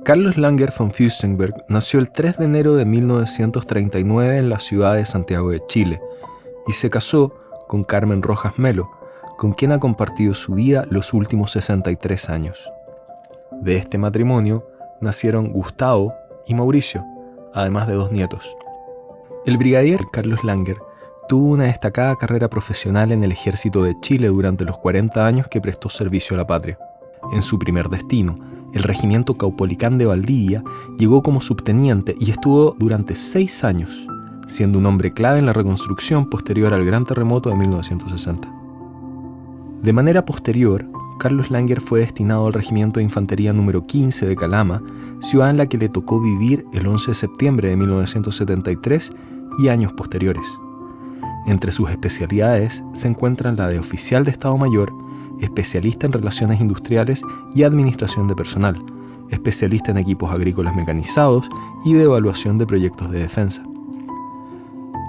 Carlos Langer von Fürstenberg nació el 3 de enero de 1939 en la ciudad de Santiago de Chile y se casó con Carmen Rojas Melo, con quien ha compartido su vida los últimos 63 años. De este matrimonio nacieron Gustavo y Mauricio, además de 2 nietos. El brigadier Carlos Langer tuvo una destacada carrera profesional en el ejército de Chile durante los 40 años que prestó servicio a la patria. En su primer destino, el regimiento Caupolicán de Valdivia, llegó como subteniente y estuvo durante 6 años, siendo un hombre clave en la reconstrucción posterior al gran terremoto de 1960. De manera posterior, Carlos Langer fue destinado al Regimiento de Infantería número 15 de Calama, ciudad en la que le tocó vivir el 11 de septiembre de 1973 y años posteriores. Entre sus especialidades se encuentran la de oficial de Estado Mayor, especialista en relaciones industriales y administración de personal, especialista en equipos agrícolas mecanizados y de evaluación de proyectos de defensa.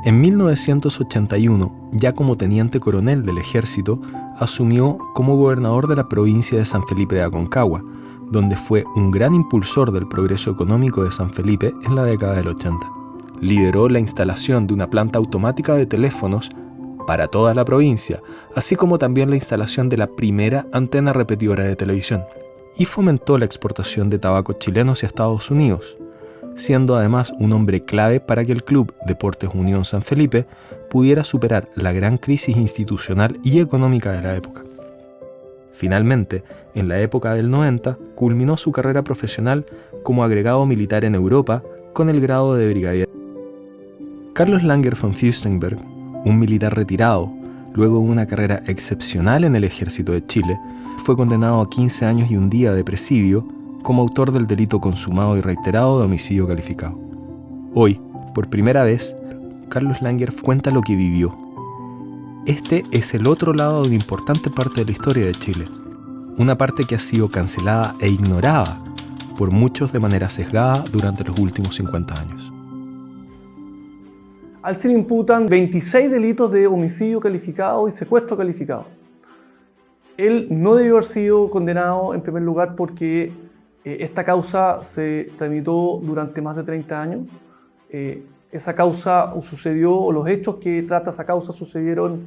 En 1981, ya como teniente coronel del ejército, asumió como gobernador de la provincia de San Felipe de Aconcagua, donde fue un gran impulsor del progreso económico de San Felipe en la década del 80. Lideró la instalación de una planta automática de teléfonos para toda la provincia, así como también la instalación de la primera antena repetidora de televisión, y fomentó la exportación de tabaco chileno hacia Estados Unidos, siendo además un hombre clave para que el Club Deportes Unión San Felipe pudiera superar la gran crisis institucional y económica de la época. Finalmente, en la época del 90, culminó su carrera profesional como agregado militar en Europa con el grado de brigadier. Carlos Langer von Fürstenberg, un militar retirado, luego de una carrera excepcional en el ejército de Chile, fue condenado a 15 años y un día de presidio como autor del delito consumado y reiterado de homicidio calificado. Hoy, por primera vez, Carlos Langer cuenta lo que vivió. Este es el otro lado de una importante parte de la historia de Chile, una parte que ha sido cancelada e ignorada por muchos de manera sesgada durante los últimos 50 años. Al se le imputan 26 delitos de homicidio calificado y secuestro calificado. Él no debió haber sido condenado en primer lugar porque esta causa se tramitó durante más de 30 años. Esa causa sucedió, o los hechos que trata esa causa sucedieron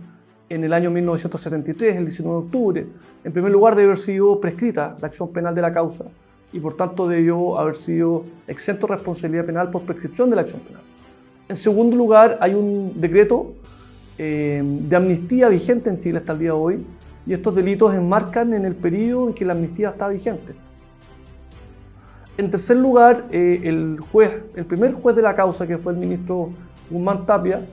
en el año 1973, el 19 de octubre. En primer lugar, debió haber sido prescrita la acción penal de la causa y por tanto debió haber sido exento de responsabilidad penal por prescripción de la acción penal. En segundo lugar, hay un decreto de amnistía vigente en Chile hasta el día de hoy y estos delitos enmarcan en el periodo en que la amnistía está vigente. En tercer lugar, el primer juez de la causa, que fue el ministro Guzmán Tapia,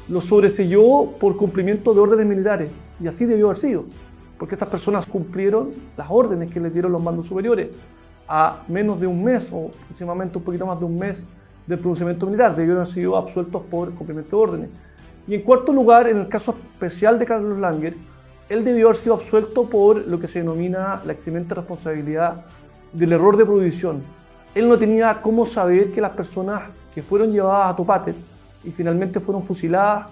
lo sobreseyó por cumplimiento de órdenes militares y así debió haber sido, porque estas personas cumplieron las órdenes que les dieron los mandos superiores a menos de un mes o aproximadamente un poquito más de un mes del pronunciamiento militar, debieron haber sido absueltos por cumplimiento de órdenes. Y en cuarto lugar, en el caso especial de Carlos Langer, él debió haber sido absuelto por lo que se denomina la eximente responsabilidad del error de prohibición. Él no tenía cómo saber que las personas que fueron llevadas a Topate y finalmente fueron fusiladas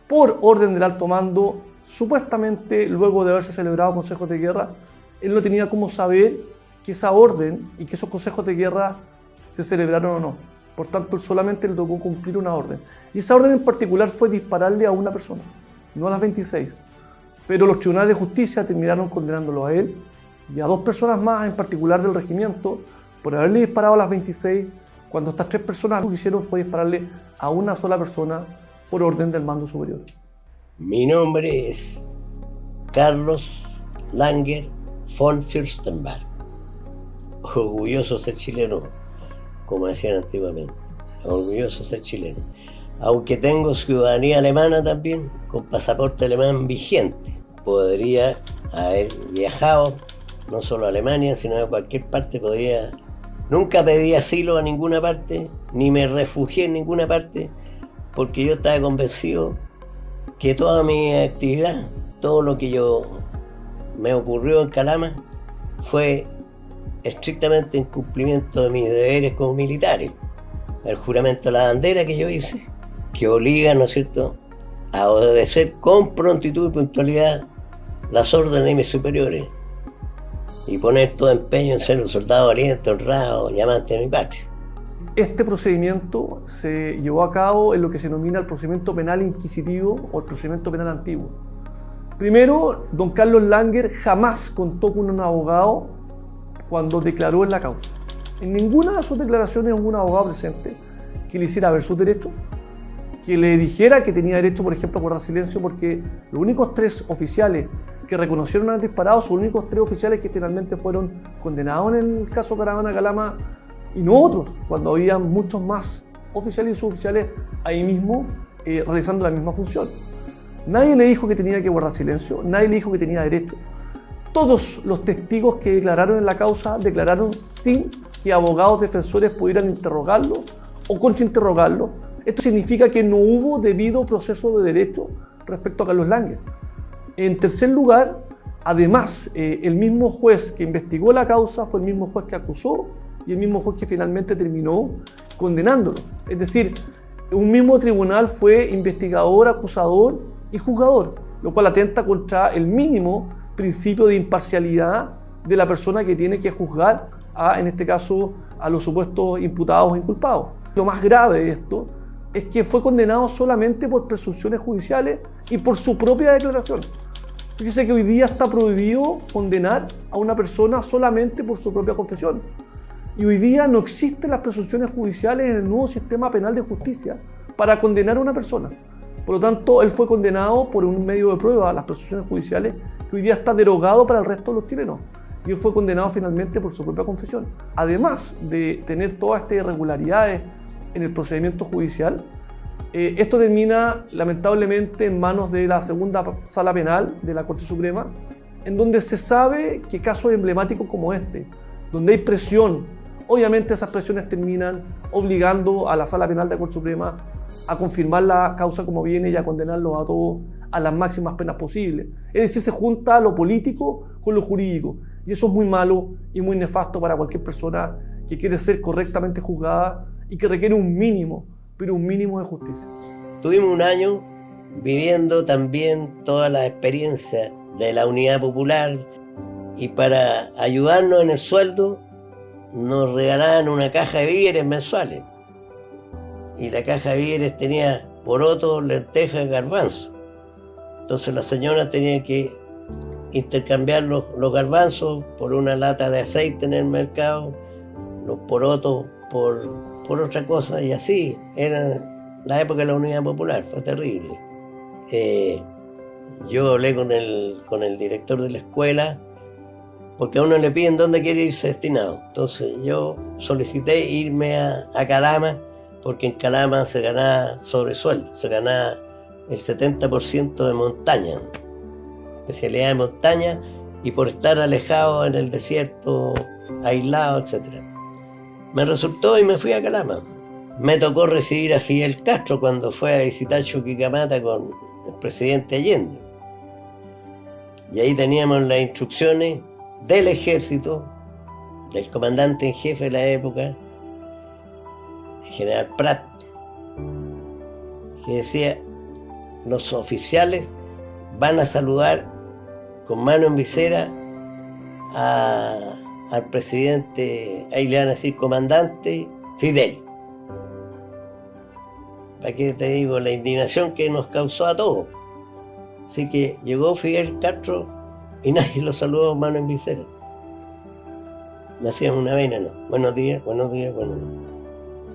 por orden del alto mando, supuestamente luego de haberse celebrado consejos de guerra, él no tenía cómo saber que esa orden y que esos consejos de guerra se celebraron o no. Por tanto, él solamente le tocó cumplir una orden. Y esa orden en particular fue dispararle a una persona, no a las 26. Pero los tribunales de justicia terminaron condenándolo a él y a 2 personas más, en particular del regimiento, por haberle disparado a las 26, cuando estas 3 personas lo que hicieron fue dispararle a una sola persona por orden del mando superior. Mi nombre es Carlos Langer von Fürstenberg. Orgulloso ser chileno, como decían antiguamente. Orgulloso ser chileno. Aunque tengo ciudadanía alemana también, con pasaporte alemán vigente. Podría haber viajado no solo a Alemania, sino a cualquier parte. Nunca pedí asilo a ninguna parte, ni me refugié en ninguna parte, porque yo estaba convencido que toda mi actividad, todo lo que me ocurrió en Calama, fue estrictamente en cumplimiento de mis deberes como militares. El juramento a la bandera que yo hice, que obliga, ¿no es cierto?, a obedecer con prontitud y puntualidad las órdenes de mis superiores. y poner todo empeño en ser un soldado valiente, honrado y amante de mi patria. Este procedimiento se llevó a cabo en lo que se denomina el procedimiento penal inquisitivo o el procedimiento penal antiguo. Primero, don Carlos Langer jamás contó con un abogado cuando declaró en la causa. En ninguna de sus declaraciones hubo un abogado presente que le hiciera ver sus derechos, que le dijera que tenía derecho, por ejemplo, a guardar silencio, porque los únicos 3 oficiales que reconocieron haber disparado son los únicos 3 oficiales que finalmente fueron condenados en el caso Caravana Calama, y no otros, cuando había muchos más oficiales y suboficiales ahí mismo realizando la misma función. Nadie le dijo que tenía que guardar silencio, nadie le dijo que tenía derecho. Todos los testigos que declararon en la causa declararon sin que abogados defensores pudieran interrogarlo o contrainterrogarlo. Esto significa que no hubo debido proceso de derecho respecto a Carlos Langer. En tercer lugar, además, el mismo juez que investigó la causa fue el mismo juez que acusó y el mismo juez que finalmente terminó condenándolo. Es decir, un mismo tribunal fue investigador, acusador y juzgador, lo cual atenta contra el mínimo principio de imparcialidad de la persona que tiene que juzgar en este caso, a los supuestos imputados o inculpados. Lo más grave de esto es que fue condenado solamente por presunciones judiciales y por su propia declaración. Fíjese que hoy día está prohibido condenar a una persona solamente por su propia confesión. Y hoy día no existen las presunciones judiciales en el nuevo sistema penal de justicia para condenar a una persona. Por lo tanto, él fue condenado por un medio de prueba, las presunciones judiciales, que hoy día está derogado para el resto de los chilenos. Y él fue condenado finalmente por su propia confesión. Además de tener todas estas irregularidades en el procedimiento judicial, esto termina lamentablemente en manos de la segunda sala penal de la Corte Suprema, en donde se sabe que casos emblemáticos como este, donde hay presión, obviamente esas presiones terminan obligando a la sala penal de la Corte Suprema a confirmar la causa como viene y a condenarlos a todos a las máximas penas posibles. Es decir, se junta lo político con lo jurídico. Y eso es muy malo y muy nefasto para cualquier persona que quiere ser correctamente juzgada y que requiere un mínimo, pero un mínimo de justicia. Tuvimos un año viviendo también toda la experiencia de la Unidad Popular y para ayudarnos en el sueldo nos regalaban una caja de víveres mensuales. Y la caja de víveres tenía porotos, lentejas, garbanzos. Entonces la señora tenía que intercambiar los garbanzos por una lata de aceite en el mercado, los porotos por otra cosa, y así era la época de la Unidad Popular, fue terrible. Yo hablé con el director de la escuela, porque a uno le piden dónde quiere irse destinado. Entonces yo solicité irme a Calama, porque en Calama se ganaba sobresueldo, se ganaba el 70% de montaña, especialidad de montaña, y por estar alejado en el desierto, aislado, etc. Me resultó y me fui a Calama. Me tocó recibir a Fidel Castro cuando fue a visitar Chuquicamata con el presidente Allende. Y ahí teníamos las instrucciones del ejército, del comandante en jefe de la época, el general Prat, que decía: los oficiales van a saludar con mano en visera al presidente, ahí le van a decir comandante Fidel. ¿Para qué te digo la indignación que nos causó a todos? Así que llegó Fidel Castro y nadie lo saludó con mano en visera. Me hacían una vena, ¿no? Buenos días, buenos días, buenos días.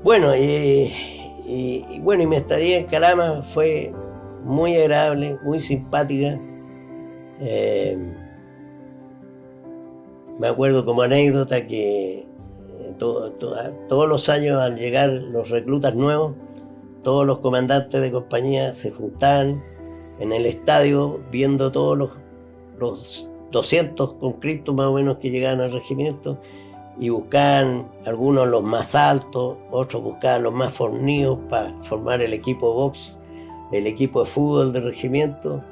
Bueno, y mi estadía en Calama fue muy agradable, muy simpática. Me acuerdo como anécdota que todos los años al llegar los reclutas nuevos, todos los comandantes de compañía se juntaban en el estadio viendo todos los 200 conscriptos más o menos que llegaban al regimiento y buscaban algunos los más altos, otros buscaban los más fornidos para formar el equipo de box, el equipo de fútbol del regimiento.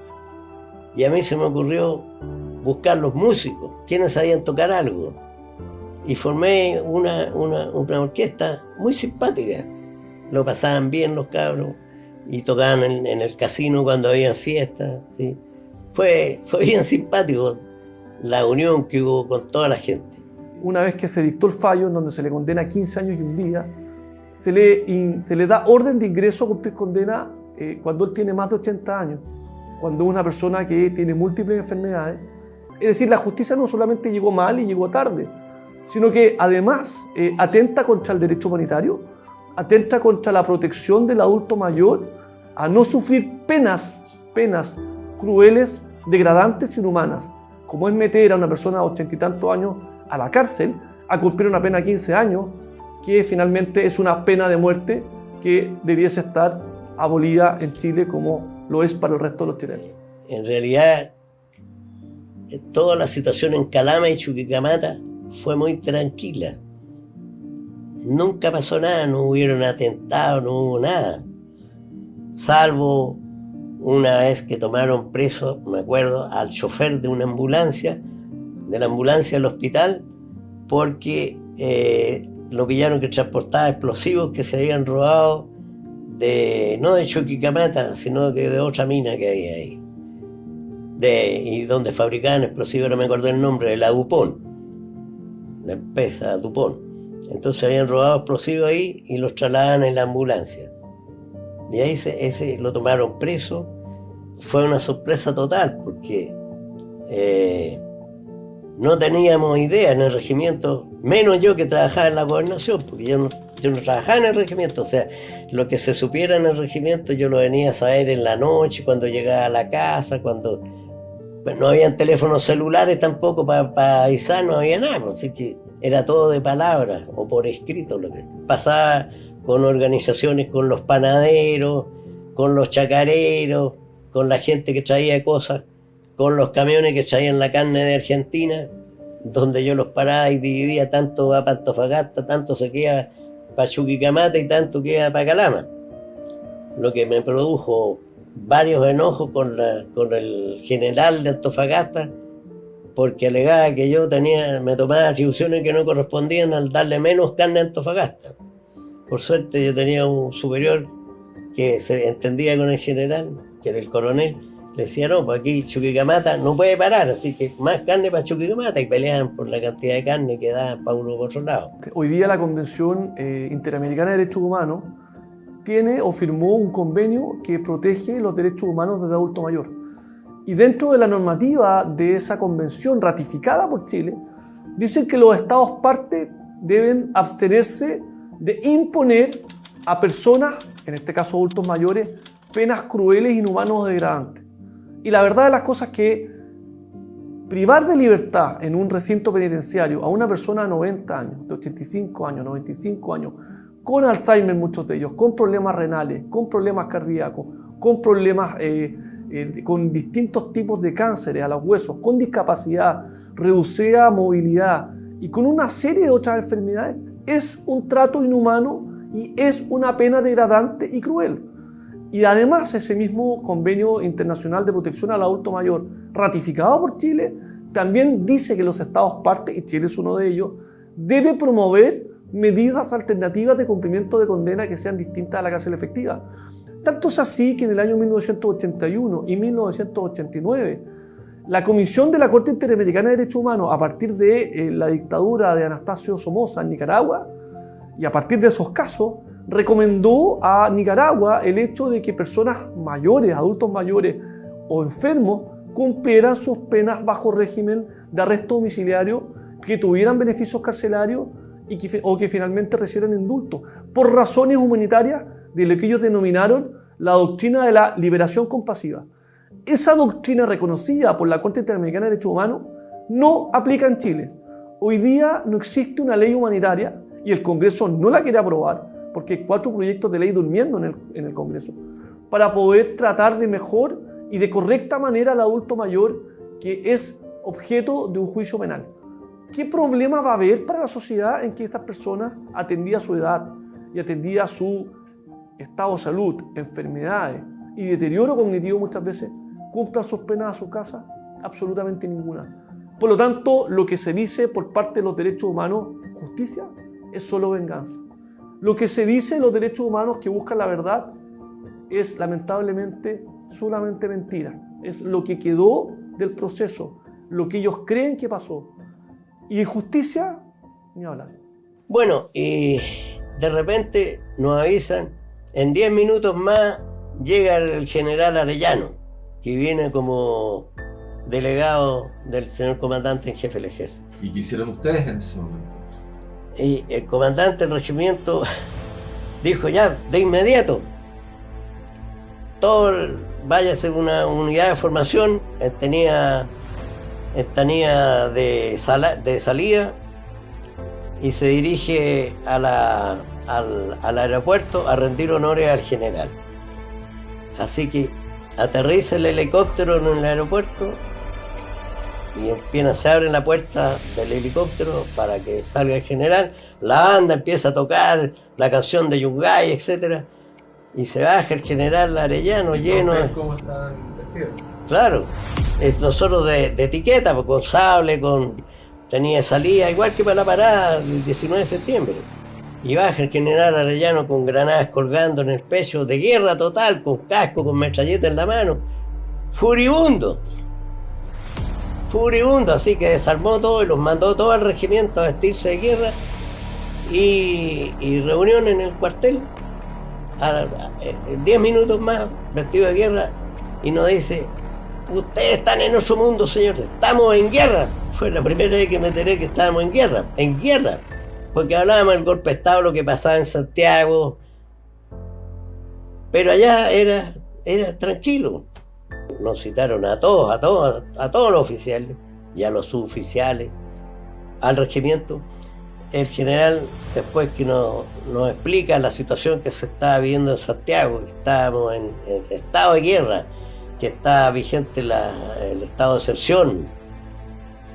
Y a mí se me ocurrió buscar los músicos, quienes sabían tocar algo. Y formé una orquesta muy simpática. Lo pasaban bien los cabros y tocaban en el casino cuando había fiestas, ¿sí? Fue bien simpático. la unión que hubo con toda la gente. Una vez que se dictó el fallo, en donde se le condena a 15 años y un día, se le da orden de ingreso a cumplir condena cuando él tiene más de 80 años, cuando es una persona que tiene múltiples enfermedades. Es decir, la justicia no solamente llegó mal y llegó tarde, sino que además atenta contra el derecho humanitario, atenta contra la protección del adulto mayor a no sufrir penas crueles, degradantes y inhumanas, como es meter a una persona de 80 y tantos años a la cárcel a cumplir una pena de 15 años, que finalmente es una pena de muerte que debiese estar abolida en Chile como lo es para el resto de los chilenos. En realidad, toda la situación en Calama y Chuquicamata fue muy tranquila. Nunca pasó nada, no hubieron atentados, no hubo nada. Salvo una vez que tomaron preso, me acuerdo, al chofer de una ambulancia, de la ambulancia del hospital, porque lo pillaron que transportaba explosivos que se habían robado no de Chuquicamata, sino que de otra mina que había ahí. Y donde fabricaban explosivos, no me acuerdo el nombre, de la Dupont, la empresa Dupont. Entonces habían robado explosivos ahí y los trasladaban en la ambulancia. Y ahí ese lo tomaron preso. Fue una sorpresa total porque no teníamos idea en el regimiento, menos yo que trabajaba en la gobernación, porque yo no trabajaba en el regimiento. O sea, lo que se supiera en el regimiento yo lo venía a saber en la noche, cuando llegaba a la casa, cuando no habían teléfonos celulares tampoco para avisar, no había nada, así que era todo de palabra o por escrito lo que pasaba con organizaciones, con los panaderos, con los chacareros, con la gente que traía cosas, con los camiones que traían la carne de Argentina, donde yo los paraba y dividía, tanto va para Antofagasta, tanto se queda para Chuquicamata y tanto queda para Calama. Lo que me produjo varios enojos con el general de Antofagasta, porque alegaba que yo me tomaba atribuciones que no correspondían al darle menos carne a Antofagasta. Por suerte yo tenía un superior que se entendía con el general, que era el coronel. Le decía, no, pues aquí Chuquicamata no puede parar, así que más carne para Chuquicamata, y peleaban por la cantidad de carne que daban para uno por otro lado. Hoy día la Convención Interamericana de Derechos Humanos tiene o firmó un convenio que protege los derechos humanos desde adulto mayor. Y dentro de la normativa de esa convención ratificada por Chile, dicen que los estados partes deben abstenerse de imponer a personas, en este caso adultos mayores, penas crueles, inhumanas o degradantes. Y la verdad de las cosas es que privar de libertad en un recinto penitenciario a una persona de 90 años, de 85 años, 95 años, con Alzheimer muchos de ellos, con problemas renales, con problemas cardíacos, con problemas con distintos tipos de cánceres a los huesos, con discapacidad, reducida movilidad y con una serie de otras enfermedades, es un trato inhumano y es una pena degradante y cruel. Y además ese mismo convenio internacional de protección al adulto mayor, ratificado por Chile, también dice que los estados partes, y Chile es uno de ellos, debe promover medidas alternativas de cumplimiento de condena que sean distintas a la cárcel efectiva. Tanto es así que en el año 1981 y 1989, la Comisión de la Corte Interamericana de Derechos Humanos, a partir de la dictadura de Anastasio Somoza en Nicaragua, y a partir de esos casos, recomendó a Nicaragua el hecho de que personas mayores, adultos mayores o enfermos, cumplieran sus penas bajo régimen de arresto domiciliario, que tuvieran beneficios carcelarios o que finalmente recibieran indulto, por razones humanitarias de lo que ellos denominaron la doctrina de la liberación compasiva. Esa doctrina reconocida por la Corte Interamericana de Derechos Humanos no aplica en Chile. Hoy día no existe una ley humanitaria y el Congreso no la quiere aprobar porque hay 4 proyectos de ley durmiendo en el Congreso para poder tratar de mejor y de correcta manera al adulto mayor que es objeto de un juicio penal. ¿Qué problema va a haber para la sociedad en que estas personas, atendida su edad y atendida su estado de salud, enfermedades y deterioro cognitivo muchas veces, cumplan sus penas a su casa? Absolutamente ninguna. Por lo tanto, lo que se dice por parte de los derechos humanos, justicia, es solo venganza. Lo que se dice de los derechos humanos que buscan la verdad es lamentablemente solamente mentira. Es lo que quedó del proceso lo que ellos creen que pasó. Y injusticia, ni hablar. Bueno, y de repente nos avisan, en 10 minutos más llega el general Arellano, que viene como delegado del señor comandante en jefe del ejército. ¿Y qué hicieron ustedes en ese momento? Y el comandante del regimiento dijo ya, de inmediato, váyase una unidad de formación, tenía de salida, y se dirige al aeropuerto a rendir honores al general. Así que aterriza el helicóptero en el aeropuerto y se abre la puerta del helicóptero para que salga el general. La banda empieza a tocar la canción de Yungay, etc. Y se baja el general Arellano lleno de... ¿Cómo están vestidos? Claro, nosotros de etiqueta, pues, con sable, tenía salida, igual que para la parada del 19 de septiembre. Y baja el general Arellano con granadas colgando en el pecho, de guerra total, con casco, con metralleta en la mano. Furibundo, así que desarmó todo y los mandó todo al regimiento a vestirse de guerra. Y reunión en el cuartel, 10 minutos más, vestido de guerra, y nos dice: ustedes están en otro mundo, señores, estamos en guerra. Fue la primera vez que me enteré que estábamos en guerra, porque hablábamos del golpe de Estado, lo que pasaba en Santiago, pero allá era tranquilo. Nos citaron a todos los oficiales y a los suboficiales, al regimiento. El general, después que nos explica la situación que se estaba viviendo en Santiago, que estábamos en estado de guerra, que está vigente el estado de excepción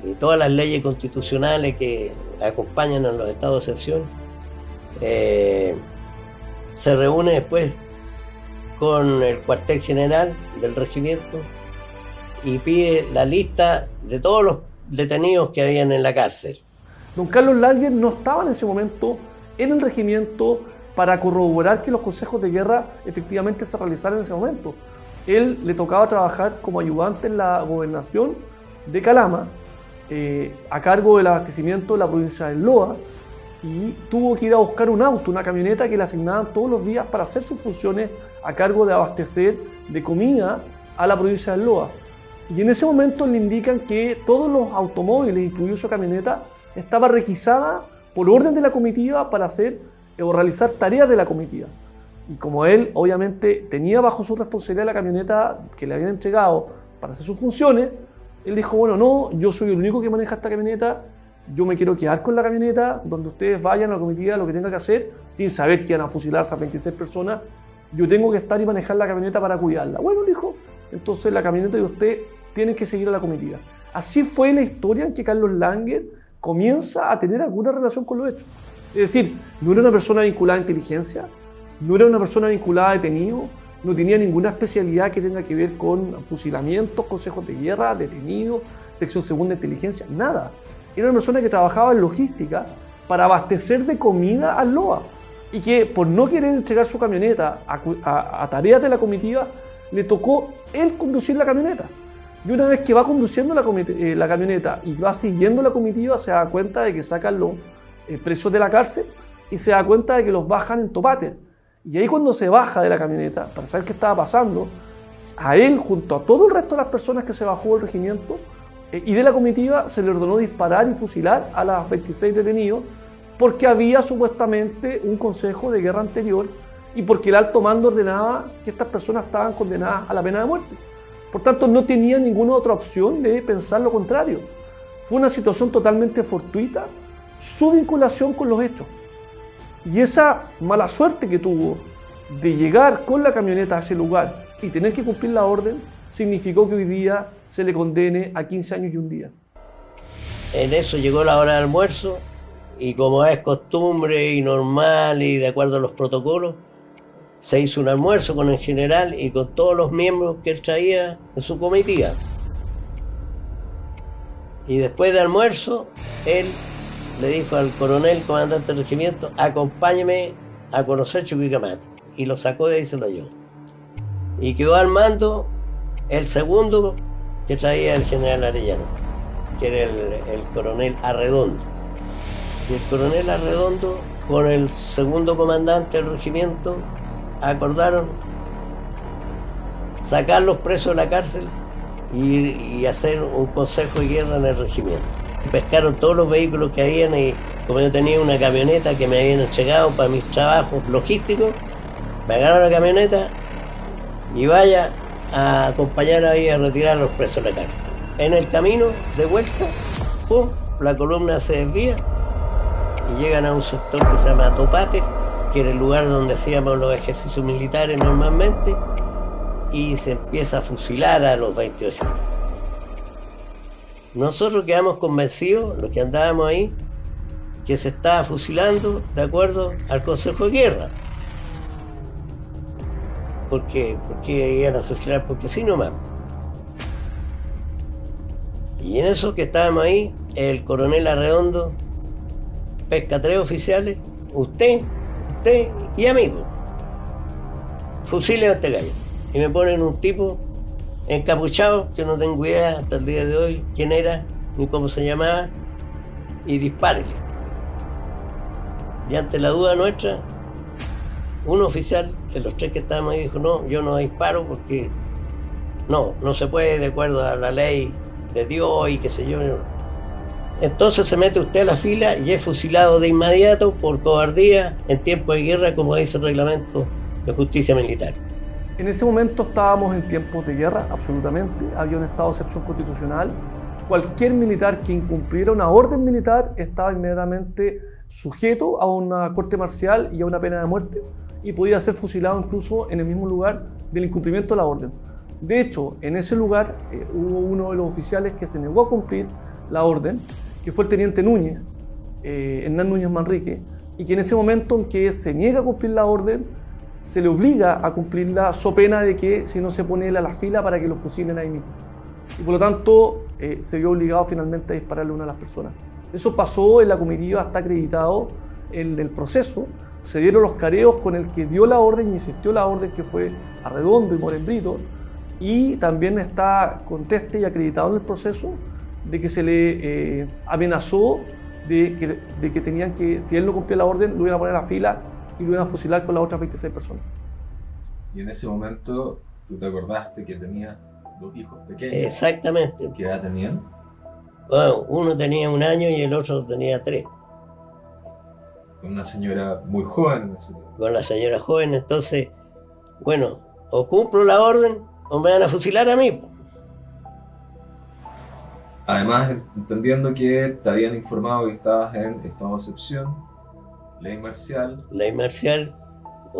y todas las leyes constitucionales que acompañan a los estados de excepción, se reúne después con el cuartel general del regimiento y pide la lista de todos los detenidos que habían en la cárcel. Don Carlos Langer no estaba en ese momento en el regimiento para corroborar que los consejos de guerra efectivamente se realizaran en ese momento. Él le tocaba trabajar como ayudante en la gobernación de Calama, a cargo del abastecimiento de la provincia del Loa, y tuvo que ir a buscar un auto, una camioneta que le asignaban todos los días para hacer sus funciones a cargo de abastecer de comida a la provincia del Loa. Y en ese momento le indican que todos los automóviles, incluido su camioneta, estaba requisada por orden de la comitiva para hacer o realizar tareas de la comitiva. Y como él obviamente tenía bajo su responsabilidad la camioneta que le habían entregado para hacer sus funciones, él dijo: bueno, no, yo soy el único que maneja esta camioneta, yo me quiero quedar con la camioneta, donde ustedes vayan a la comitiva, lo que tenga que hacer, sin saber que iban a fusilar a esas 26 personas, yo tengo que estar y manejar la camioneta para cuidarla. Bueno, dijo, entonces la camioneta de usted tiene que seguir a la comitiva. Así fue la historia en que Carlos Langer comienza a tener alguna relación con los hechos. Es decir, no era una persona vinculada a inteligencia, no era una persona vinculada a detenido, no tenía ninguna especialidad que tenga que ver con fusilamientos, consejos de guerra, detenidos, sección segunda de inteligencia, nada. Era una persona que trabajaba en logística para abastecer de comida al Loa y que por no querer entregar su camioneta a tareas de la comitiva, le tocó él conducir la camioneta. Y una vez que va conduciendo la camioneta y va siguiendo la comitiva, se da cuenta de que sacan los presos de la cárcel y se da cuenta de que los bajan en Topate. Y ahí cuando se baja de la camioneta para saber qué estaba pasando, a él junto a todo el resto de las personas que se bajó del regimiento y de la comitiva, se le ordenó disparar y fusilar a las 26 detenidos porque había supuestamente un consejo de guerra anterior y porque el alto mando ordenaba que estas personas estaban condenadas a la pena de muerte. Por tanto, no tenía ninguna otra opción de pensar lo contrario. Fue una situación totalmente fortuita, su vinculación con los hechos. Y esa mala suerte que tuvo de llegar con la camioneta a ese lugar y tener que cumplir la orden, significó que hoy día se le condene a 15 años y un día. En eso llegó la hora de almuerzo y, como es costumbre y normal y de acuerdo a los protocolos, se hizo un almuerzo con el general y con todos los miembros que él traía en su comitiva. Y después de almuerzo, él le dijo al coronel, comandante del regimiento: acompáñeme a conocer Chuquicamata. Y lo sacó de ahí y se lo llevó. Y quedó al mando el segundo que traía el general Arellano. que era el coronel Arredondo. Y el coronel Arredondo, con el segundo comandante del regimiento, acordaron sacar los presos de la cárcel y hacer un consejo de guerra en el regimiento. Pescaron todos los vehículos que habían y como yo tenía una camioneta que me habían entregado para mis trabajos logísticos, me agarraron la camioneta y vaya a acompañar ahí a retirar a los presos de la cárcel. En el camino de vuelta, ¡pum!, la columna se desvía y llegan a un sector que se llama Topate, que era el lugar donde hacíamos los ejercicios militares normalmente, y se empieza a fusilar a los 28. Nosotros quedamos convencidos, los que andábamos ahí, que se estaba fusilando de acuerdo al Consejo de Guerra. ¿Por qué? Porque iban a fusilar, porque sí nomás. Y en eso que estábamos ahí, el coronel Arredondo pesca 3 oficiales, usted y amigo. Fusilen a este gallo. Y me ponen un tipo encapuchado, que no tengo idea hasta el día de hoy quién era ni cómo se llamaba, y dispárenle. Y ante la duda nuestra, un oficial de los 3 que estábamos ahí dijo: no, yo no disparo porque no se puede de acuerdo a la ley de Dios y qué sé yo. Entonces se mete usted a la fila y es fusilado de inmediato por cobardía en tiempo de guerra, como dice el reglamento de justicia militar. En ese momento estábamos en tiempos de guerra, absolutamente. Había un estado de excepción constitucional. Cualquier militar que incumpliera una orden militar estaba inmediatamente sujeto a una corte marcial y a una pena de muerte, y podía ser fusilado incluso en el mismo lugar del incumplimiento de la orden. De hecho, en ese lugar hubo uno de los oficiales que se negó a cumplir la orden, que fue el teniente Núñez, Hernán Núñez Manrique, y que en ese momento en que se niega a cumplir la orden, se le obliga a cumplirla so pena de que si no se pone él a la fila para que lo fusilen ahí mismo. Y por lo tanto se vio obligado finalmente a dispararle a una de las personas. Eso pasó en la comitiva, está acreditado en el proceso. Se dieron los careos con el que dio la orden y insistió la orden, que fue Arredondo y Morenbrito, y también está conteste y acreditado en el proceso de que se le amenazó de que tenían que, si él no cumplía la orden, lo iban a poner a la fila y lo iban a fusilar con las otras 26 personas. Y en ese momento, ¿tú te acordaste que tenía 2 hijos pequeños? Exactamente. ¿Qué edad tenían? Bueno, uno tenía 1 año y el otro tenía 3. Con una señora muy joven en ese tiempo. Con la señora joven, entonces, bueno, o cumplo la orden o me van a fusilar a mí. Además, entendiendo que te habían informado que estabas en estado de excepción, ley marcial. Ley marcial,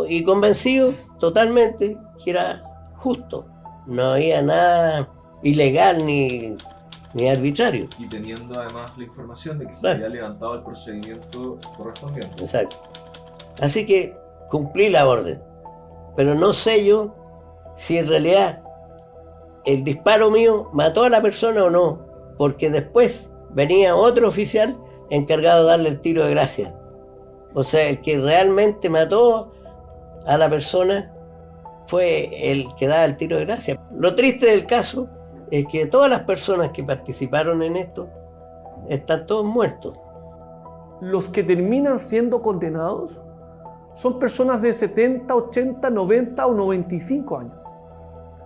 y convencido totalmente que era justo. No había nada ilegal ni arbitrario. Y teniendo además la información de que se Claro. había levantado el procedimiento correspondiente. Exacto. Así que cumplí la orden. Pero no sé yo si en realidad el disparo mío mató a la persona o no, porque después venía otro oficial encargado de darle el tiro de gracia. O sea, el que realmente mató a la persona fue el que daba el tiro de gracia. Lo triste del caso es que todas las personas que participaron en esto están todos muertos. Los que terminan siendo condenados son personas de 70, 80, 90 o 95 años.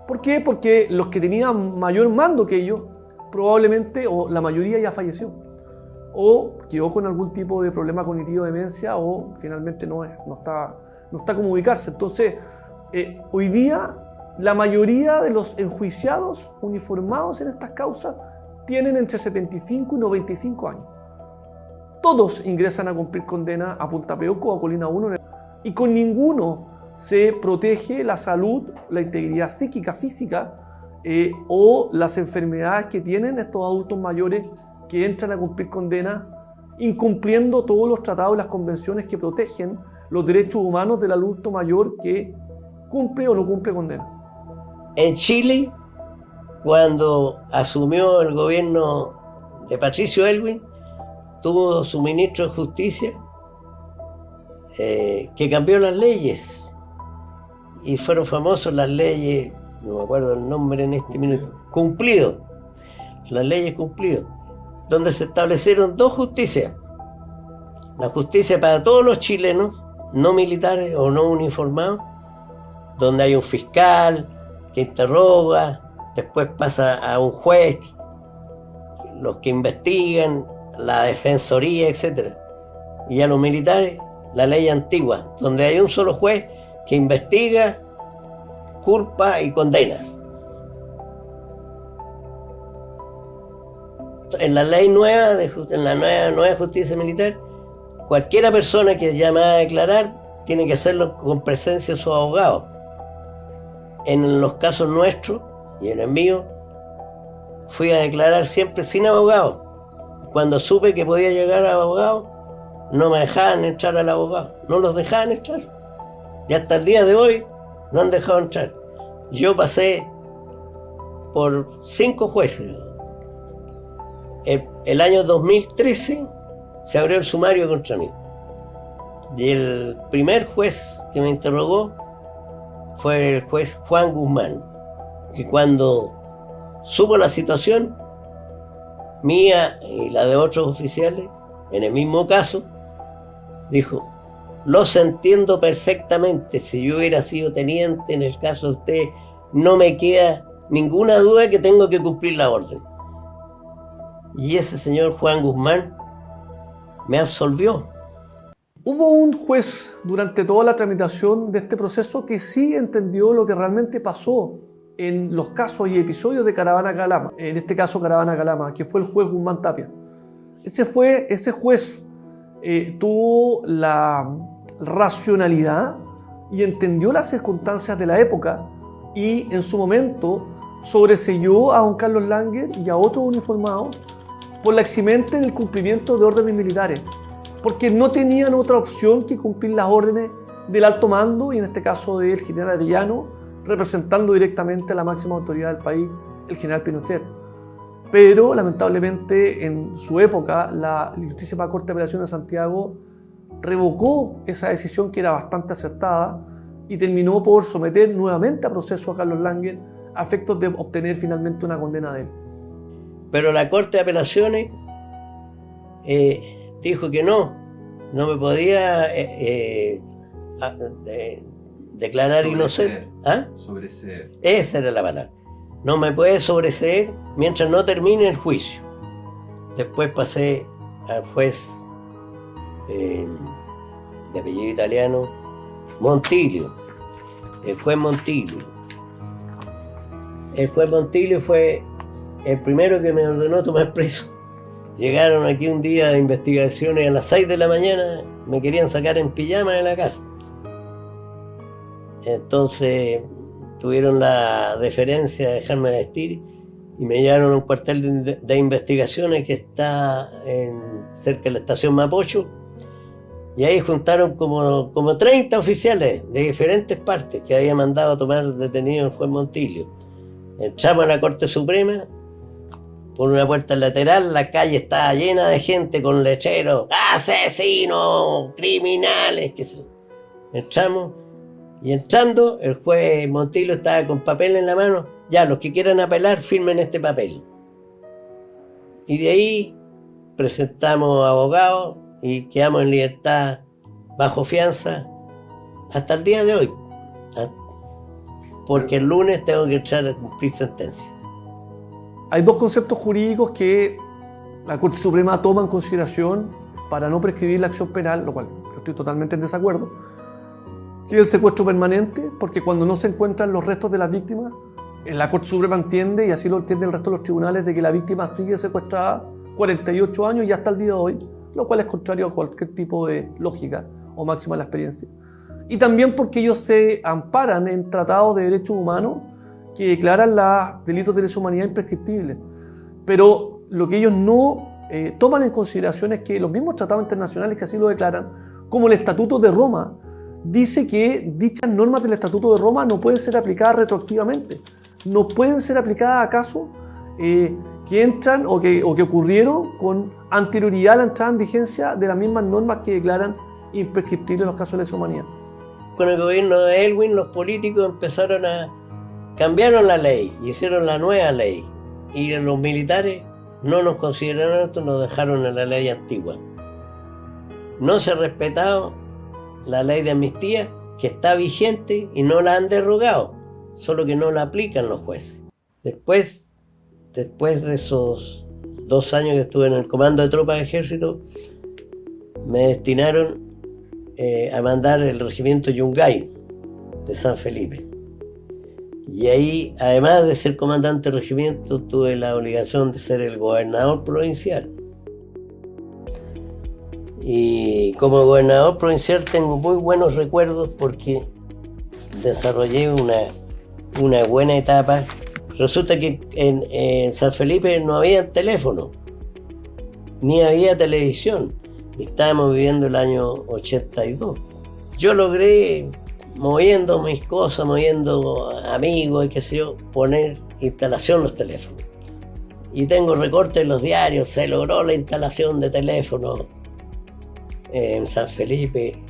¿Por qué? Porque los que tenían mayor mando que ellos, probablemente, o la mayoría ya falleció, o quedó con algún tipo de problema cognitivo de demencia, o finalmente no está como ubicarse. Entonces, hoy día la mayoría de los enjuiciados uniformados en estas causas tienen entre 75 y 95 años. Todos ingresan a cumplir condena a Punta Peuco o a Colina 1, y con ninguno se protege la salud, la integridad psíquica, física, o las enfermedades que tienen estos adultos mayores que entran a cumplir condena, incumpliendo todos los tratados y las convenciones que protegen los derechos humanos del adulto mayor que cumple o no cumple condena. En Chile, cuando asumió el gobierno de Patricio Aylwin, tuvo su ministro de Justicia que cambió las leyes, y fueron famosas las leyes, no me acuerdo el nombre en este minuto, cumplido, las leyes cumplido. donde se establecieron dos justicias. La justicia para todos los chilenos, no militares o no uniformados, donde hay un fiscal que interroga, después pasa a un juez, los que investigan, la defensoría, etc. Y a los militares, la ley antigua, donde hay un solo juez que investiga, culpa y condena. En la ley nueva, en la nueva justicia militar, cualquiera persona que es llamada a declarar tiene que hacerlo con presencia de su abogado. En los casos nuestros y en el mío, fui a declarar siempre sin abogado. Cuando supe que podía llegar a abogado, no me dejaban entrar al abogado, no los dejaban entrar. Y hasta el día de hoy no han dejado entrar. Yo pasé por 5 jueces. El año 2013 se abrió el sumario contra mí. Y el primer juez que me interrogó fue el juez Juan Guzmán, que cuando supo la situación mía y la de otros oficiales, en el mismo caso, dijo: los entiendo perfectamente, si yo hubiera sido teniente en el caso de usted, no me queda ninguna duda que tengo que cumplir la orden. Y ese señor Juan Guzmán me absolvió. Hubo un juez durante toda la tramitación de este proceso que sí entendió lo que realmente pasó en los casos y episodios de Caravana Calama, en este caso Caravana Calama, que fue el juez Guzmán Tapia. Ese juez tuvo la racionalidad y entendió las circunstancias de la época y en su momento sobreseyó a don Carlos Langer y a otros uniformados por la eximente del cumplimiento de órdenes militares, porque no tenían otra opción que cumplir las órdenes del alto mando y en este caso del general Arellano, representando directamente a la máxima autoridad del país, el general Pinochet. Pero lamentablemente en su época la Ilustrísima Corte de Apelaciones de Santiago revocó esa decisión que era bastante acertada y terminó por someter nuevamente a proceso a Carlos Langer a efectos de obtener finalmente una condena de él. Pero la Corte de Apelaciones dijo que no me podía declarar inocente. ¿Ah? Sobreseer. Esa era la palabra. No me puede sobreseer mientras no termine el juicio. Después pasé al juez de apellido italiano, Montilio, el juez Montilio. El juez Montilio fue el primero que me ordenó tomar preso. Llegaron aquí un día de investigaciones a las 6 de la mañana, me querían sacar en pijama de la casa. Entonces tuvieron la deferencia de dejarme vestir y me llevaron a un cuartel de investigaciones que está cerca de la estación Mapocho. Y ahí juntaron como 30 oficiales de diferentes partes que había mandado a tomar detenido el juez Montilio. Entramos a la Corte Suprema por una puerta lateral, la calle estaba llena de gente con letreros: asesinos, criminales, que se... Entramos y entrando el juez Montilio estaba con papel en la mano: ya, los que quieran apelar firmen este papel. Y de ahí presentamos abogados y quedamos en libertad bajo fianza hasta el día de hoy, porque el lunes tengo que entrar a cumplir sentencia. Hay dos conceptos jurídicos que la Corte Suprema toma en consideración para no prescribir la acción penal, lo cual yo estoy totalmente en desacuerdo, que es el secuestro permanente, porque cuando no se encuentran los restos de las víctimas, la Corte Suprema entiende, y así lo entiende el resto de los tribunales, de que la víctima sigue secuestrada 48 años y hasta el día de hoy, lo cual es contrario a cualquier tipo de lógica o máxima de la experiencia. Y también porque ellos se amparan en tratados de derechos humanos que declaran los delitos de lesa humanidad imprescriptibles. Pero lo que ellos no toman en consideración es que los mismos tratados internacionales que así lo declaran, como el Estatuto de Roma, dice que dichas normas del Estatuto de Roma no pueden ser aplicadas retroactivamente. No pueden ser aplicadas a casos que entran o que ocurrieron con anterioridad a la entrada en vigencia de las mismas normas que declaran imprescriptibles los casos de lesa humanidad. Con el gobierno de Elwin, los políticos cambiaron la ley, hicieron la nueva ley, y los militares no nos consideraron esto, nos dejaron en la ley antigua. No se ha respetado la ley de amnistía, que está vigente y no la han derogado, solo que no la aplican los jueces. Después de esos 2 años que estuve en el comando de tropas de ejército, me destinaron a mandar el regimiento Yungay de San Felipe. Y ahí, además de ser comandante del regimiento, tuve la obligación de ser el gobernador provincial. Y como gobernador provincial tengo muy buenos recuerdos porque desarrollé una buena etapa. Resulta que en San Felipe no había teléfono, ni había televisión. Estábamos viviendo el año 82. Yo logré, moviendo mis cosas, moviendo amigos y qué sé yo, poner instalación los teléfonos. Y tengo recortes en los diarios, se logró la instalación de teléfonos en San Felipe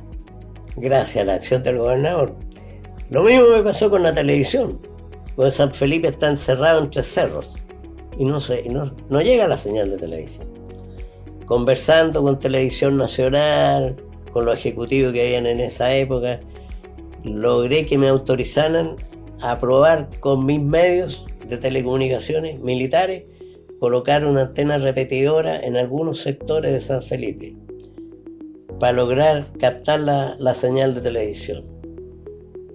gracias a la acción del gobernador. Lo mismo me pasó con la televisión, porque San Felipe está encerrado entre cerros y no llega la señal de televisión. Conversando con Televisión Nacional, con los ejecutivos que habían en esa época, logré que me autorizaran a probar con mis medios de telecomunicaciones militares colocar una antena repetidora en algunos sectores de San Felipe para lograr captar la señal de televisión.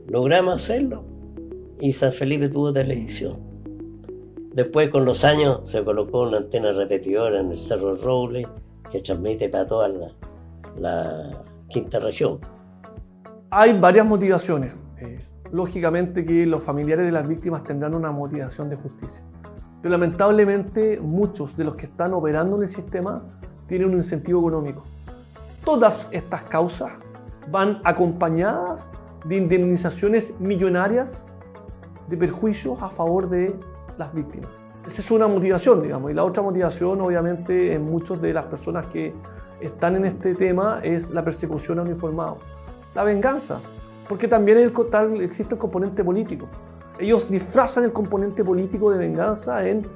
Logramos hacerlo y San Felipe tuvo televisión. Después, con los años, se colocó una antena repetidora en el Cerro Roble que transmite para toda la quinta región. Hay varias motivaciones. Lógicamente que los familiares de las víctimas tendrán una motivación de justicia. Pero lamentablemente muchos de los que están operando en el sistema tienen un incentivo económico. Todas estas causas van acompañadas de indemnizaciones millonarias de perjuicios a favor de las víctimas. Esa es una motivación, digamos. Y la otra motivación, obviamente, en muchas de las personas que están en este tema es la persecución a uniformados. La venganza, porque también existe el componente político. Ellos disfrazan el componente político de venganza en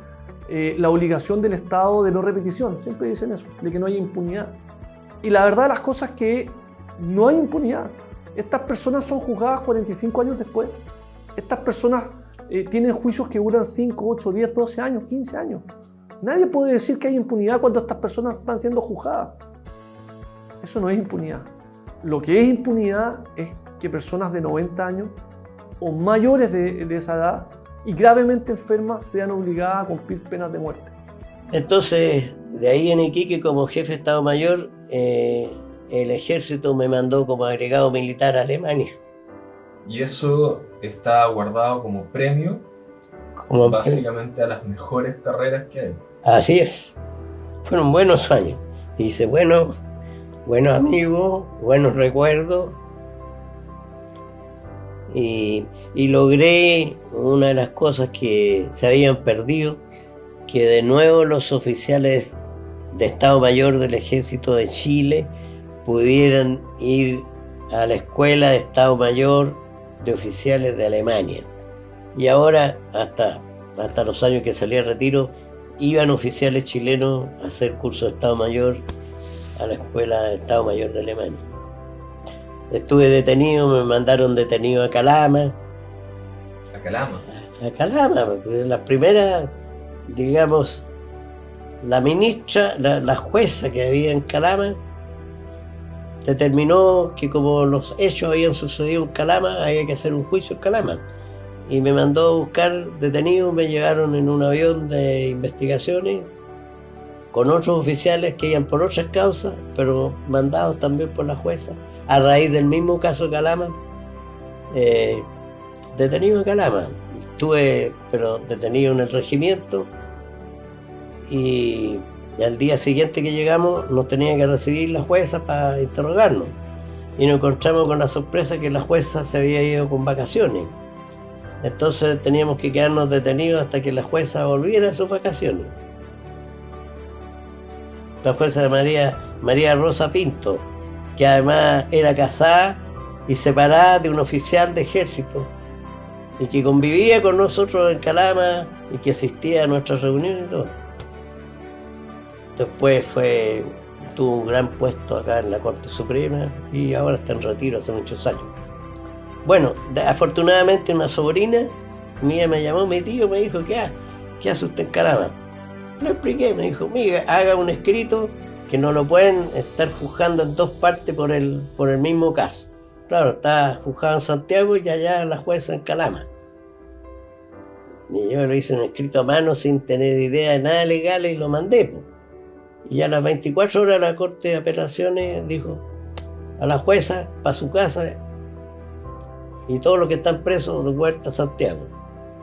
la obligación del Estado de no repetición. Siempre dicen eso, de que no haya impunidad. Y la verdad de las cosas es que no hay impunidad. Estas personas son juzgadas 45 años después. Estas personas tienen juicios que duran 5, 8, 10, 12 años, 15 años. Nadie puede decir que hay impunidad cuando estas personas están siendo juzgadas. Eso no es impunidad. Lo que es impunidad es que personas de 90 años o mayores de esa edad y gravemente enfermas sean obligadas a cumplir penas de muerte. Entonces, de ahí en Iquique, como jefe de Estado Mayor, el ejército me mandó como agregado militar a Alemania. Y eso está guardado como premio, básicamente a las mejores carreras que hay. Así es. Fueron buenos años. Hice buenos amigos, buenos recuerdos. Y logré una de las cosas que se habían perdido, que de nuevo los oficiales de Estado Mayor del Ejército de Chile pudieran ir a la escuela de Estado Mayor de oficiales de Alemania. Y ahora, hasta los años que salí a retiro, iban oficiales chilenos a hacer curso de Estado Mayor a la escuela de Estado Mayor de Alemania. Estuve detenido, me mandaron detenido a Calama. ¿A Calama? A Calama, porque las primeras, digamos, la ministra, la jueza que había en Calama, determinó que como los hechos habían sucedido en Calama, había que hacer un juicio en Calama. Y me mandó a buscar detenidos, me llevaron en un avión de investigaciones con otros oficiales que iban por otras causas, pero mandados también por la jueza, a raíz del mismo caso de Calama, detenido en Calama. Estuve, pero detenido en el regimiento, y al día siguiente que llegamos nos tenía que recibir la jueza para interrogarnos. Y nos encontramos con la sorpresa que la jueza se había ido con vacaciones. Entonces teníamos que quedarnos detenidos hasta que la jueza volviera de sus vacaciones. La jueza de María Rosa Pinto, que además era casada y separada de un oficial de ejército, y que convivía con nosotros en Calama y que asistía a nuestras reuniones y todo. Después tuvo un gran puesto acá en la Corte Suprema y ahora está en retiro hace muchos años. Bueno, afortunadamente una sobrina mía me llamó, mi tío me dijo, ¿qué hace usted en Calama? Le expliqué, me dijo, mira, haga un escrito que no lo pueden estar juzgando en dos partes por el mismo caso. Claro, está juzgado en Santiago y allá la jueza en Calama. Y yo lo hice un escrito a mano sin tener idea de nada legal y lo mandé, pues. Y a las 24 horas la Corte de Apelaciones dijo a la jueza para su casa y todos los que están presos de vuelta a Santiago.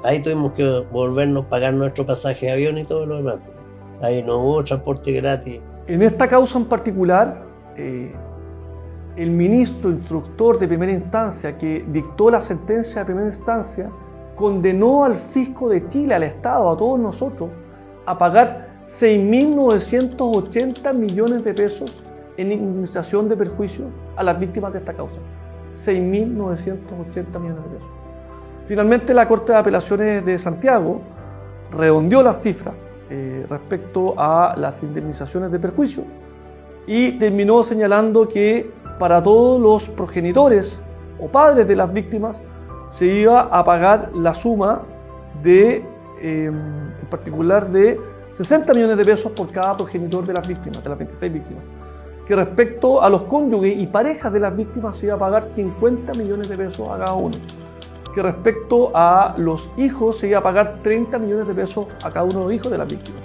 Ahí tuvimos que volvernos a pagar nuestro pasaje de avión y todo lo demás. Ahí no hubo transporte gratis. En esta causa en particular, el ministro instructor de primera instancia que dictó la sentencia de primera instancia condenó al fisco de Chile, al Estado, a todos nosotros, a pagar 6.980 millones de pesos en indemnización de perjuicio a las víctimas de esta causa. 6.980 millones de pesos. Finalmente, la Corte de Apelaciones de Santiago redondeó las cifras respecto a las indemnizaciones de perjuicio y terminó señalando que para todos los progenitores o padres de las víctimas se iba a pagar la suma de, en particular, de 60 millones de pesos por cada progenitor de las víctimas, de las 26 víctimas. Que respecto a los cónyuges y parejas de las víctimas se iba a pagar 50 millones de pesos a cada uno. Que respecto a los hijos se iba a pagar 30 millones de pesos a cada uno de los hijos de las víctimas.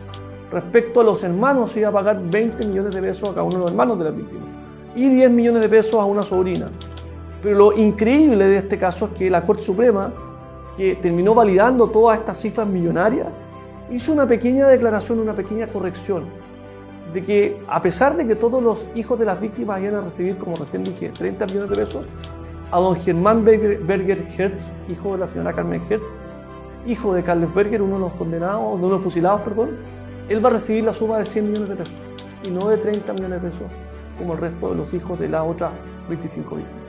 Respecto a los hermanos se iba a pagar 20 millones de pesos a cada uno de los hermanos de las víctimas. Y 10 millones de pesos a una sobrina. Pero lo increíble de este caso es que la Corte Suprema, que terminó validando todas estas cifras millonarias, hizo una pequeña declaración, una pequeña corrección, de que a pesar de que todos los hijos de las víctimas iban a recibir, como recién dije, 30 millones de pesos, a don Germán Berger Hertz, hijo de la señora Carmen Hertz, hijo de Carles Berger, uno de los condenados, uno de los fusilados, perdón, él va a recibir la suma de 100 millones de pesos y no de 30 millones de pesos como el resto de los hijos de las otras 25 víctimas.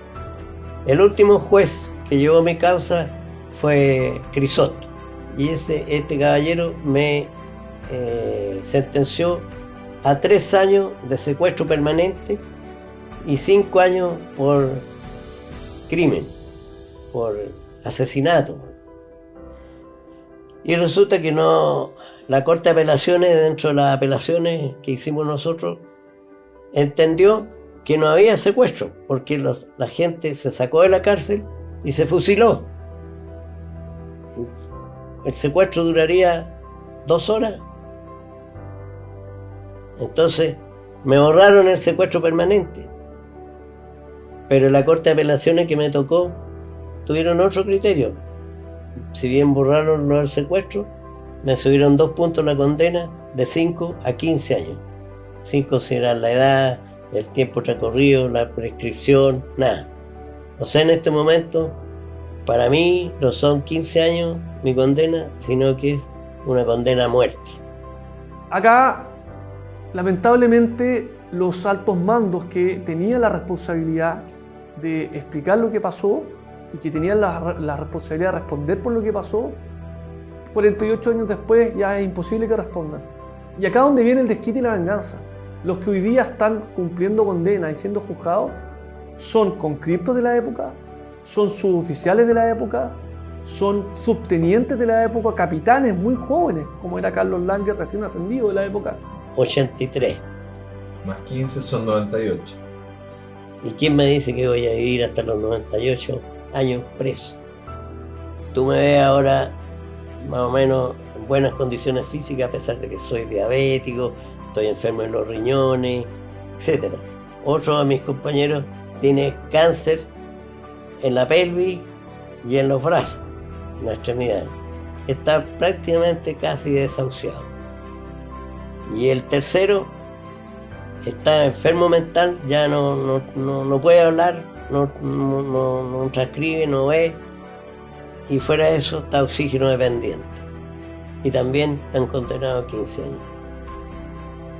El último juez que llevó mi causa fue Crisotto y este caballero me sentenció a 3 años de secuestro permanente y 5 años por crimen, por asesinato. Y resulta que la Corte de Apelaciones, dentro de las apelaciones que hicimos nosotros, entendió que no había secuestro, porque la gente se sacó de la cárcel y se fusiló. El secuestro duraría 2 horas. Entonces me borraron el secuestro permanente. Pero la Corte de Apelaciones que me tocó tuvieron otro criterio. Si bien borraron lo del secuestro, me subieron 2 puntos la condena de 5 a 15 años. 5 si era la edad, el tiempo recorrido, la prescripción, nada. O sea, en este momento, para mí no son 15 años mi condena, sino que es una condena a muerte. Acá, lamentablemente, los altos mandos que tenían la responsabilidad de explicar lo que pasó y que tenían la responsabilidad de responder por lo que pasó, 48 años después ya es imposible que respondan. Y acá donde viene el desquite y la venganza. Los que hoy día están cumpliendo condena y siendo juzgados son conscriptos de la época, son suboficiales de la época, son subtenientes de la época, capitanes muy jóvenes, como era Carlos Langer, recién ascendido de la época. 83. Más 15 son 98. ¿Y quién me dice que voy a vivir hasta los 98 años preso? Tú me ves ahora más o menos en buenas condiciones físicas, a pesar de que soy diabético, estoy enfermo en los riñones, etc. Otro de mis compañeros tiene cáncer en la pelvis y en los brazos, en las extremidades. Está prácticamente casi desahuciado. Y el tercero está enfermo mental, ya no puede hablar, no transcribe, no ve, y fuera de eso está oxígeno dependiente. Y también están condenados a 15 años.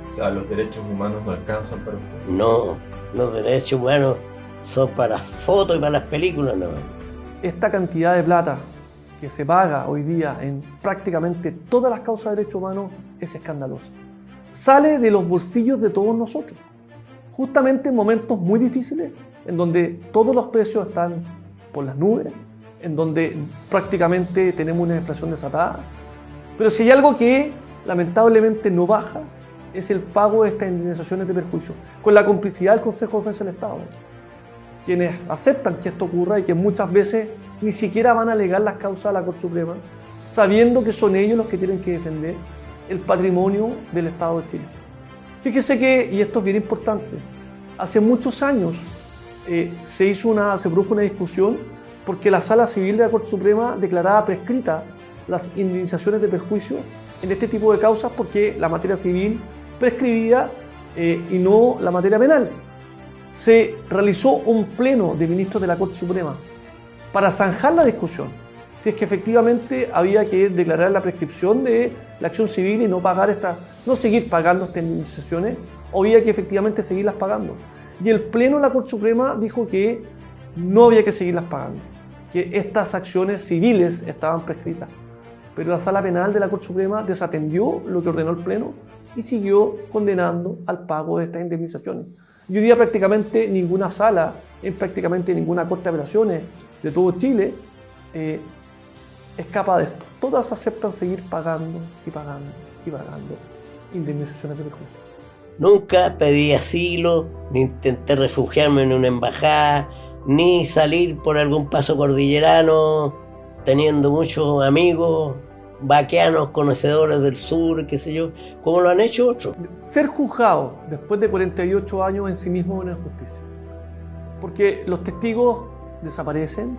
O sea, ¿los derechos humanos no alcanzan para usted? No, los derechos humanos son para fotos y para las películas, no. Esta cantidad de plata que se paga hoy día en prácticamente todas las causas de derechos humanos es escandalosa. sale de los bolsillos de todos nosotros. Justamente en momentos muy difíciles, en donde todos los precios están por las nubes, en donde prácticamente tenemos una inflación desatada. Pero si hay algo que lamentablemente no baja, es el pago de estas indemnizaciones de perjuicio, con la complicidad del Consejo de Defensa del Estado, quienes aceptan que esto ocurra y que muchas veces ni siquiera van a alegar las causas a la Corte Suprema, sabiendo que son ellos los que tienen que defender el patrimonio del Estado de Chile. Fíjese que, y esto es bien importante, hace muchos años se produjo una discusión porque la Sala Civil de la Corte Suprema declaraba prescritas las indemnizaciones de perjuicio en este tipo de causas porque la materia civil prescribía y no la materia penal. Se realizó un pleno de ministros de la Corte Suprema para zanjar la discusión, si es que efectivamente había que declarar la prescripción de la acción civil y no seguir pagando estas indemnizaciones, o había que efectivamente seguirlas pagando. Y el pleno de la Corte Suprema dijo que no había que seguirlas pagando, que estas acciones civiles estaban prescritas. Pero la Sala Penal de la Corte Suprema desatendió lo que ordenó el pleno y siguió condenando al pago de estas indemnizaciones. Y hoy día prácticamente ninguna sala, en prácticamente ninguna Corte de Apelaciones de todo Chile, escapa de esto. Todas aceptan seguir pagando y pagando y pagando indemnizaciones de perjuicio. Nunca pedí asilo, ni intenté refugiarme en una embajada, ni salir por algún paso cordillerano, teniendo muchos amigos vaqueanos, conocedores del sur, qué sé yo, como lo han hecho otros. Ser juzgado después de 48 años en sí mismo es una injusticia. Porque los testigos desaparecen,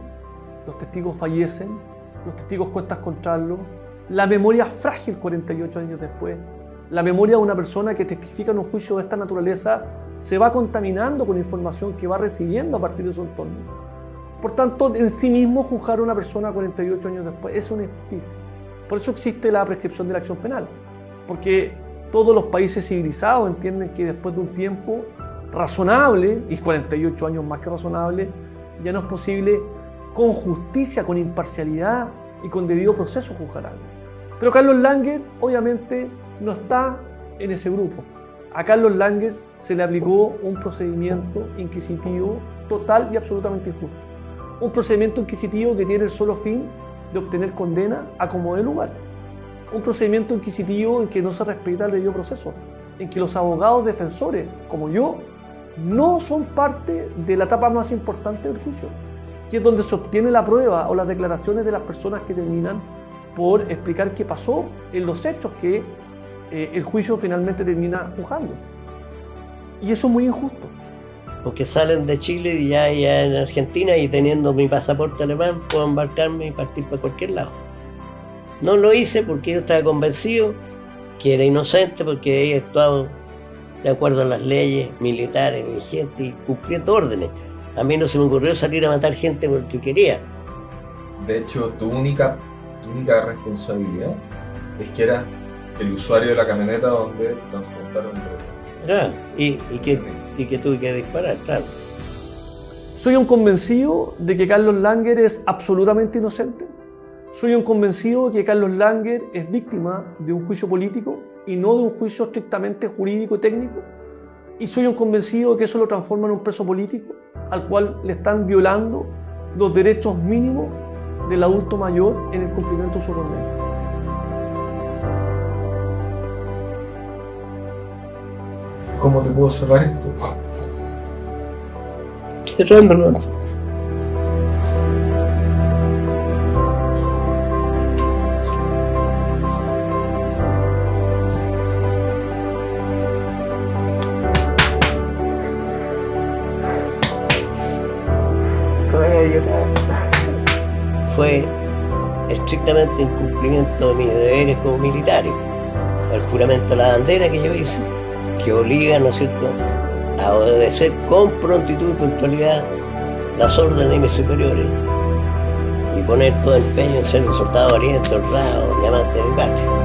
los testigos fallecen, los testigos cuentan encontrarlos, la memoria es frágil 48 años después. La memoria de una persona que testifica en un juicio de esta naturaleza se va contaminando con información que va recibiendo a partir de su entorno. Por tanto, en sí mismo juzgar a una persona 48 años después es una injusticia. Por eso existe la prescripción de la acción penal, porque todos los países civilizados entienden que después de un tiempo razonable, y 48 años más que razonable, ya no es posible con justicia, con imparcialidad y con debido proceso juzgar a alguien. Pero Carlos Langer obviamente no está en ese grupo. A Carlos Langer se le aplicó un procedimiento inquisitivo total y absolutamente injusto. Un procedimiento inquisitivo que tiene el solo fin de obtener condena a como dé lugar. Un procedimiento inquisitivo en que no se respeta el debido proceso, en que los abogados defensores, como yo, no son parte de la etapa más importante del juicio, que es donde se obtiene la prueba o las declaraciones de las personas que terminan por explicar qué pasó en los hechos que el juicio finalmente termina juzgando. Y eso es muy injusto. Porque salen de Chile y ya en Argentina, y teniendo mi pasaporte alemán puedo embarcarme y partir para cualquier lado. No lo hice porque yo estaba convencido que era inocente, porque he actuado de acuerdo a las leyes militares vigentes y cumpliendo órdenes. A mí no se me ocurrió salir a matar gente porque quería. De hecho, tu única responsabilidad es que eras el usuario de la camioneta donde transportaron droga. Y que tuve que disparar, claro. Soy un convencido de que Carlos Langer es absolutamente inocente. Soy un convencido de que Carlos Langer es víctima de un juicio político y no de un juicio estrictamente jurídico y técnico. Y soy un convencido de que eso lo transforma en un preso político al cual le están violando los derechos mínimos del adulto mayor en el cumplimiento de su condena. ¿Cómo te puedo cerrar esto? Cerrándolo. Fue estrictamente en cumplimiento de mis deberes como militares. El juramento a la bandera que yo hice, que obliga, ¿no es cierto?, a obedecer con prontitud y puntualidad las órdenes de mis superiores y poner todo empeño en ser un soldado valiente, honrado y amante de mi patria.